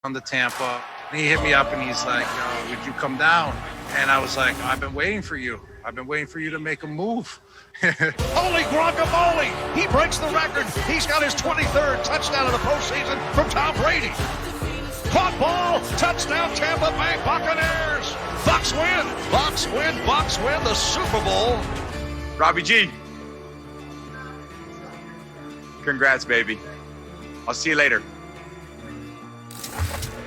on the Tampa. And he hit me up and he's like, would you come down? And I was like, I've been waiting for you. I've been waiting for you to make a move. Holy guacamole! He breaks the record. He's got his 23rd touchdown of the postseason from Tom Brady. Caught ball, touchdown, Tampa Bay Buccaneers. Bucs win, Bucs win, Bucs win the Super Bowl. Robbie G. Congrats, baby. I'll see you later.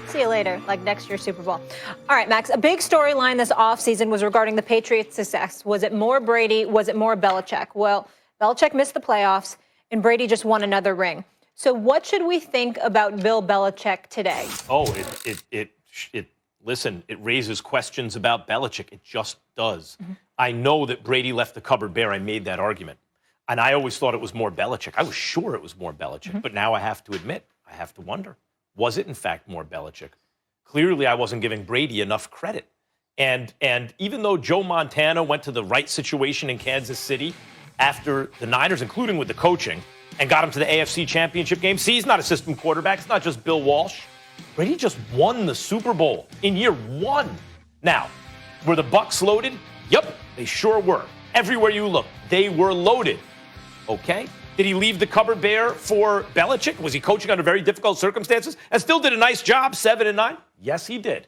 See you later, like next year's Super Bowl. All right, Max, a big storyline this offseason was regarding the Patriots' success. Was it more Brady? Was it more Belichick? Well, Belichick missed the playoffs, and Brady just won another ring. So what should we think about Bill Belichick today? Oh, listen, it raises questions about Belichick. It just does. Mm-hmm. I know that Brady left the cupboard bare. I made that argument. And I always thought it was more Belichick. I was sure it was more Belichick. Mm-hmm. But now I have to admit, I have to wonder. Was it, in fact, more Belichick? Clearly, I wasn't giving Brady enough credit. And even though Joe Montana went to the right situation in Kansas City after the Niners, including with the coaching, and got him to the AFC Championship game, see, he's not a system quarterback. It's not just Bill Walsh. Brady just won the Super Bowl in year one. Now, were the Bucs loaded? Yep, they sure were. Everywhere you look, they were loaded. Okay? Did he leave the cupboard bare for Belichick? Was he coaching under very difficult circumstances and still did a nice job, 7-9? Yes, he did.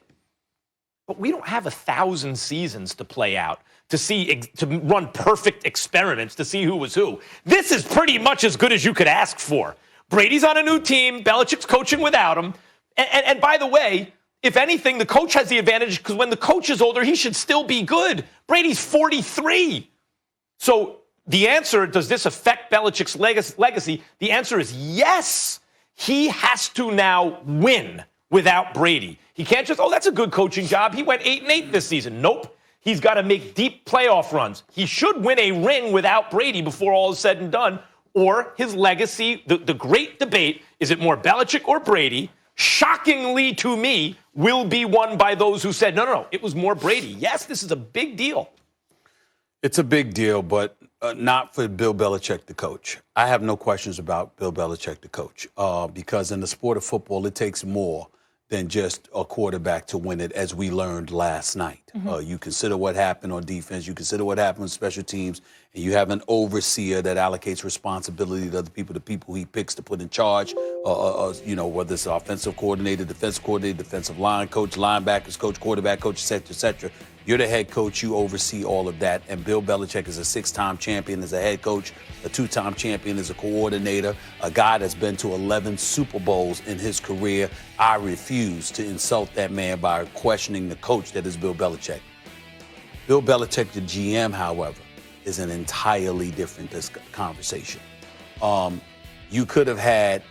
But we don't have 1,000 seasons to play out, to run perfect experiments to see who was who. This is pretty much as good as you could ask for. Brady's on a new team. Belichick's coaching without him. And by the way, if anything, the coach has the advantage because when the coach is older, he should still be good. Brady's 43. So the answer, does this affect Belichick's legacy? The answer is yes. He has to now win without Brady. He can't just, that's a good coaching job. He went 8-8 this season. Nope. He's got to make deep playoff runs. He should win a ring without Brady before all is said and done, or his legacy, the great debate, is it more Belichick or Brady? Shockingly to me, will be won by those who said, no, it was more Brady. Yes, this is a big deal. It's a big deal, but not for Bill Belichick, the coach. I have no questions about Bill Belichick, the coach, because in the sport of football, it takes more than just a quarterback to win it, as we learned last night. Mm-hmm. You consider what happened on defense, you consider what happened on special teams, and you have an overseer that allocates responsibility to other people, the people he picks to put in charge, whether it's offensive coordinator, defensive line coach, linebackers coach, quarterback coach, et cetera, et cetera. You're the head coach. You oversee all of that. And Bill Belichick is a 6-time champion as a head coach, a 2-time champion as a coordinator, a guy that's been to 11 Super Bowls in his career. I refuse to insult that man by questioning the coach that is Bill Belichick. Bill Belichick, the GM, however, is an entirely different conversation. You could have had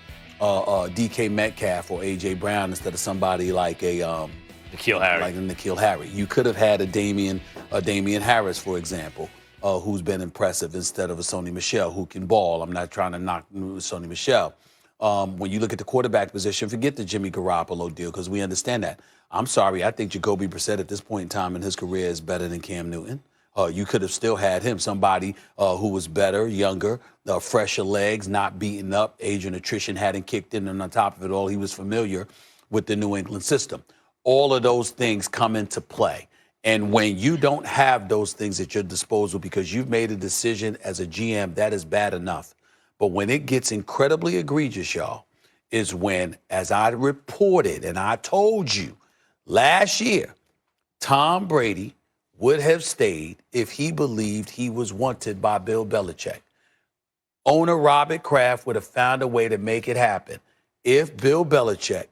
DK Metcalf or A.J. Brown instead of somebody like N'Keal Harry. Like N'Keal Harry. You could have had a Damian Harris, for example, who's been impressive, instead of a Sony Michel who can ball. I'm not trying to knock Sony Michel. When you look at the quarterback position, forget the Jimmy Garoppolo deal, because we understand that. I'm sorry, I think Jacoby Brissett at this point in time in his career is better than Cam Newton. You could have still had him, somebody who was better, younger, fresher legs, not beaten up. Age and attrition hadn't kicked in, and on top of it all, he was familiar with the New England system. All of those things come into play. And when you don't have those things at your disposal because you've made a decision as a GM, that is bad enough. But when it gets incredibly egregious, y'all, is when, as I reported and I told you last year, Tom Brady would have stayed if he believed he was wanted by Bill Belichick. Owner Robert Kraft would have found a way to make it happen if Bill Belichick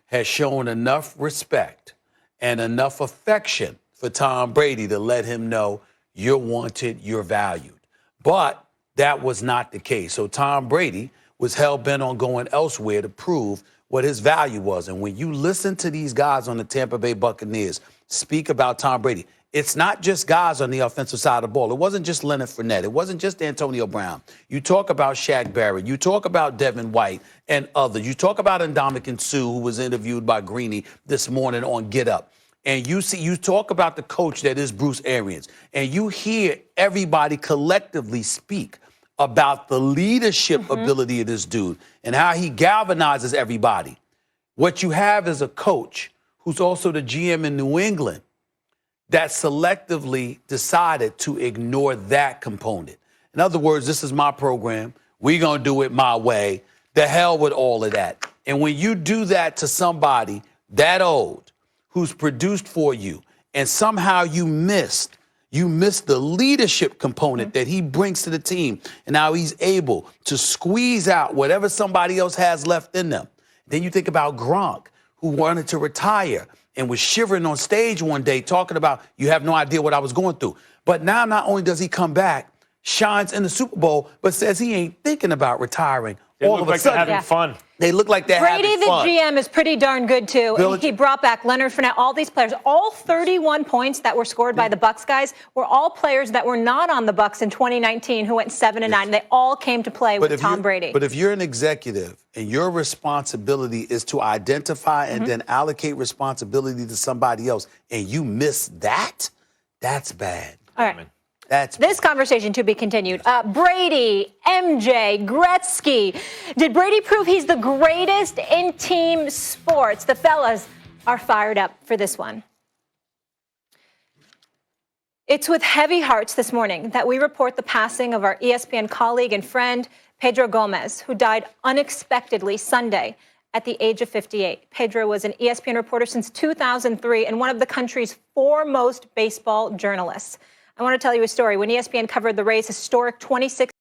has shown enough respect and enough affection for Tom Brady to let him know you're wanted, you're valued. But that was not the case. So Tom Brady was hell-bent on going elsewhere to prove what his value was. And when you listen to these guys on the Tampa Bay Buccaneers speak about Tom Brady, it's not just guys on the offensive side of the ball. It wasn't just Leonard Fournette. It wasn't just Antonio Brown. You talk about Shaq Barrett. You talk about Devin White and others. You talk about Ndamukong Suh, who was interviewed by Greeny this morning on Get Up. And you talk about the coach that is Bruce Arians. And you hear everybody collectively speak about the leadership ability of this dude and how he galvanizes everybody. What you have is a coach who's also the GM in New England that selectively decided to ignore that component. In other words, this is my program. We're going to do it my way. The hell with all of that. And when you do that to somebody that old who's produced for you and somehow you missed the leadership component that he brings to the team and how he's able to squeeze out whatever somebody else has left in them. Then you think about Gronk, who wanted to retire and was shivering on stage one day talking about, you have no idea what I was going through. But now not only does he come back, shines in the Super Bowl, but says he ain't thinking about retiring. They all look of a like sudden, they're having fun. They look like they're Brady, having the fun. GM, is pretty darn good, too. He brought back Leonard Fournette, all these players. All 31 points that were scored by the Bucs guys were all players that were not on the Bucs in 2019 who went 7-9. They all came to play with Tom Brady. But if you're an executive and your responsibility is to identify and then allocate responsibility to somebody else and you miss that, that's bad. All right. That's this conversation to be continued. Brady, MJ, Gretzky. Did Brady prove he's the greatest in team sports? The fellas are fired up for this one. It's with heavy hearts this morning that we report the passing of our ESPN colleague and friend, Pedro Gomez, who died unexpectedly Sunday at the age of 58. Pedro was an ESPN reporter since 2003 and one of the country's foremost baseball journalists. I want to tell you a story. When ESPN covered the Rays' historic 26